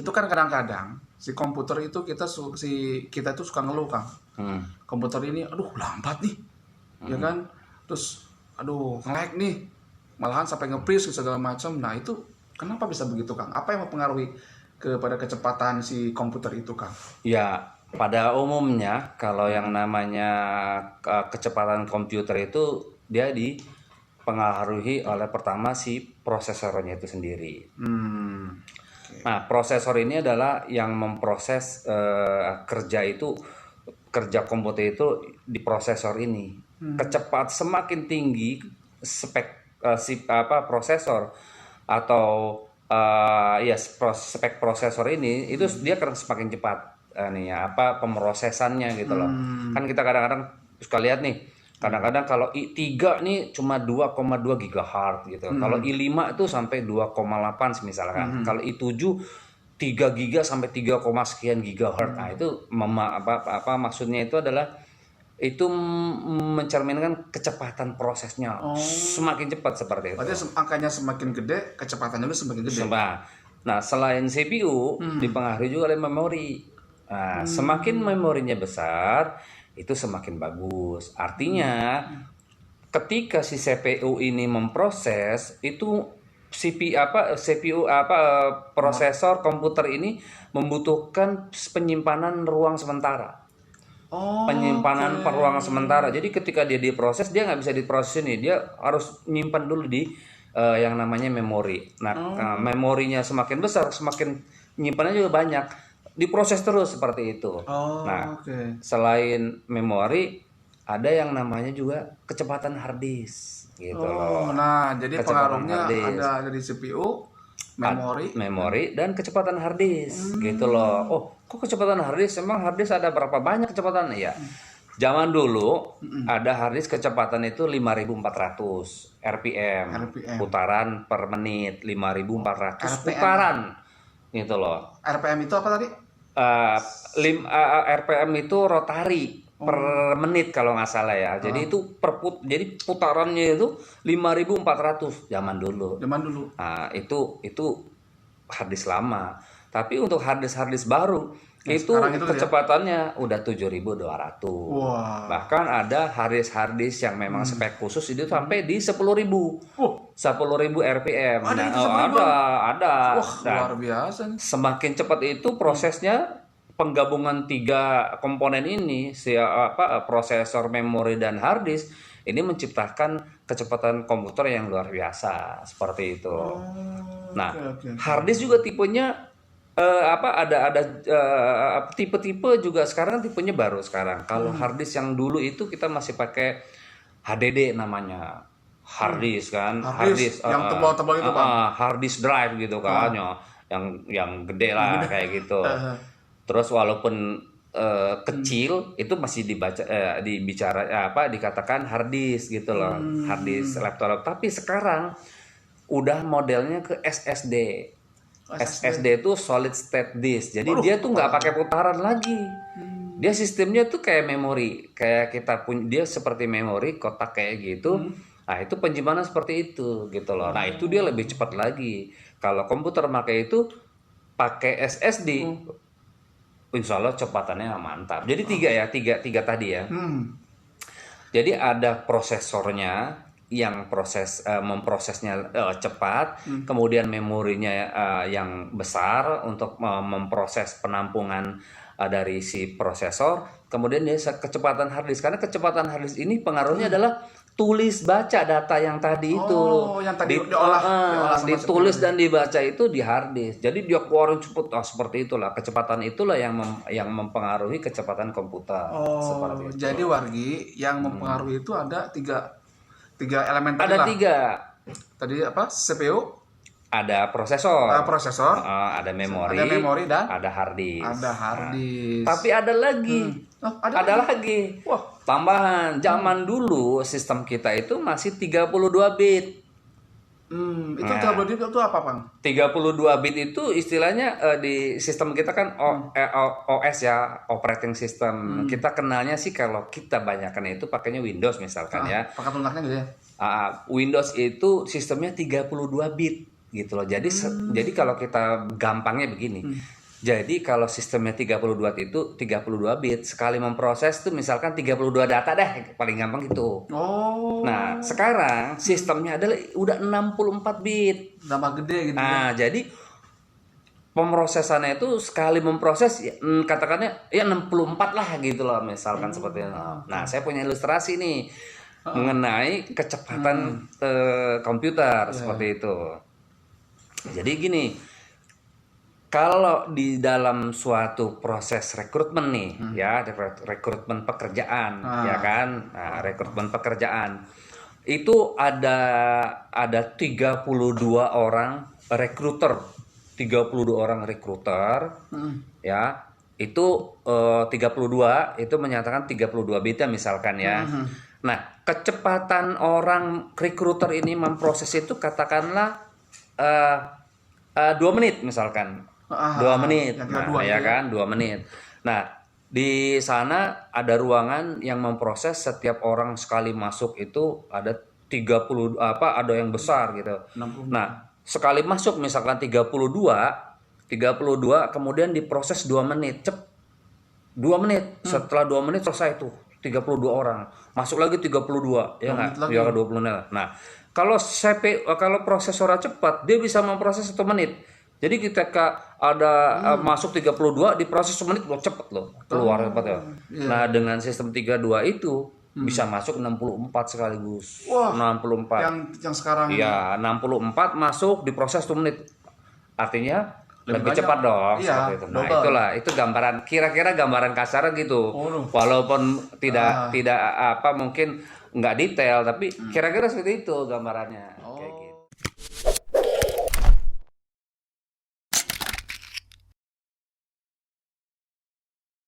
itu kan kadang-kadang si komputer itu kita tuh suka ngeluh Kang. Komputer ini aduh lambat nih. Ya kan? Terus aduh nge-lag nih. Malahan sampai nge-freeze segala macam. Nah, itu kenapa bisa begitu Kang? Apa yang mempengaruhi kepada kecepatan si komputer itu Kang? Ya, pada umumnya kalau yang namanya kecepatan komputer itu dia dipengaruhi oleh pertama si prosesornya itu sendiri. Nah, prosesor ini adalah yang memproses kerja komputer itu di prosesor ini. Semakin tinggi spek prosesor atau spek prosesor ini itu dia akan semakin cepat pemrosesannya gitu loh. Kan kita kadang-kadang suka lihat nih, kadang-kadang kalau i3 nih cuma 2,2 GHz gitu. Kalau i5 itu sampai 2,8 misalkan. Kalau i7 3 GB sampai 3, sekian GHz. Nah, itu maksudnya itu adalah itu mencerminkan kecepatan prosesnya semakin cepat seperti itu. Berarti angkanya semakin gede, kecepatannya itu semakin gede. Nah, selain CPU dipengaruhi juga oleh memori. Nah, semakin memorinya besar, itu semakin bagus. Artinya, ketika si CPU ini memproses, itu prosesor komputer ini membutuhkan penyimpanan ruang sementara. Penyimpanan ruang sementara. Jadi ketika dia diproses, dia nggak bisa diproses ini. Dia harus nyimpan dulu di yang namanya memori. Nah, memorinya semakin besar, semakin nyimpannya juga banyak. Diproses terus seperti itu. Selain memori, ada yang namanya juga kecepatan hard disk gitu loh. Nah, jadi pengaruhnya ada dari CPU, memori dan kecepatan hard disk gitu loh. Oh, kok kecepatan hard disk? Emang hard disk ada berapa banyak kecepatan? Ya. Zaman dulu ada hard disk kecepatan itu 5.400 RPM, putaran per menit, 5.400 putaran gitu loh. RPM itu apa tadi? RPM itu rotari per menit kalau nggak salah ya. Jadi itu jadi putarannya itu 5.400 zaman dulu. Nah, itu hard disk lama. Tapi untuk hard disk baru itu kecepatannya udah 7.200. Bahkan ada hard disk yang memang spek khusus itu sampai di 10.000. 10.000 RPM. Ada. Luar biasa nih. Semakin cepat itu prosesnya, penggabungan 3 komponen ini, prosesor, memori dan hard disk ini menciptakan kecepatan komputer yang luar biasa seperti itu. Hard disk juga tipenya ada tipe-tipe juga sekarang, tipenya baru sekarang. Kalau hard disk yang dulu itu kita masih pakai HDD namanya. Hard disk kan, hard disk yang tebal-tebal itu Pak. Hard disk drive gitu kan, yang gede lah kayak gitu. Terus walaupun kecil itu masih dikatakan hard disk gitu loh, hard disk laptop. Tapi sekarang udah modelnya ke SSD. SSD itu solid state disk. Jadi dia tuh nggak pakai putaran lagi. Dia sistemnya tuh kayak memori, kayak kita punya, dia seperti memori kotak kayak gitu. Nah, itu penyimpanan seperti itu gitu loh. Nah, itu dia lebih cepat lagi. Kalau komputer pakai pakai SSD, insya Allah cepatannya mantap. Jadi tiga tadi ya. Jadi ada prosesornya yang memprosesnya cepat, kemudian memorinya yang besar untuk memproses penampungan dari si prosesor, kemudian dia kecepatan hard disk. Karena kecepatan hard disk ini pengaruhnya adalah tulis baca data yang tadi itu. Yang tadi diolah ditulis dan dibaca itu di hard disk. Jadi dia keluarin cepat, seperti itulah. Kecepatan itulah yang mempengaruhi kecepatan komputer. Seperti itu. Jadi Wargi, yang mempengaruhi itu ada tiga elemen tadi lah. Ada 3. Tadi apa? CPU, ada prosesor, ada memori dan ada hard disk. Tapi ada lagi. Ada lagi. Wah, tambahan. Zaman dulu sistem kita itu masih 32 bit. Itu 32 bit itu apa, Bang? 32 bit itu istilahnya di sistem kita kan OS ya, operating system. Kita kenalnya sih kalau kita banyakkan itu pakainya Windows misalkan ya. Pakai lunaknya gitu ya. Windows itu sistemnya 32 bit gitu loh. Jadi kalau kita gampangnya begini. Jadi kalau sistemnya 32 itu 32 bit, sekali memproses tuh misalkan 32 data deh, paling gampang gitu. Oh. Nah, sekarang sistemnya adalah udah 64 bit. Tambah gede gitu. Nah, jadi pemrosesannya itu sekali memproses ya, katakannya ya 64 lah gitu loh, misalkan seperti itu. Nah, saya punya ilustrasi nih mengenai kecepatan komputer seperti itu. Jadi gini, kalau di dalam suatu proses rekrutmen nih, ya rekrutmen pekerjaan, ya kan, nah, rekrutmen pekerjaan itu ada 32 orang rekruter, 32 orang rekruter, ya itu 32 itu menyatakan 32 bit ya misalkan ya. Nah, kecepatan orang rekruter ini memproses itu katakanlah 2 menit misalkan. 2 menit. Nah, ya kan, 2 menit. Nah, di sana ada ruangan yang memproses setiap orang sekali masuk itu ada 30 ada yang besar gitu. 60. Nah, sekali masuk misalkan 32 kemudian diproses 2 menit. 2 menit. Setelah 2 menit selesai tuh 32 orang. Masuk lagi 32 ya enggak? Ya 20 menit. Nah, kalau prosesornya cepat, dia bisa memproses 1 menit. Jadi ketika ada masuk 32 diproses 1 menit loh, cepet loh keluar cepat ya. Nah, dengan sistem 32 itu bisa masuk 64 sekaligus. Wah, 64. Yang sekarang Iya, 64 masuk diproses 1 menit. Artinya lebih cepat dong seperti itu. Nah, itulah itu gambaran kira-kira gambaran kasar gitu. Walaupun tidak mungkin nggak detail tapi kira-kira seperti itu gambarannya.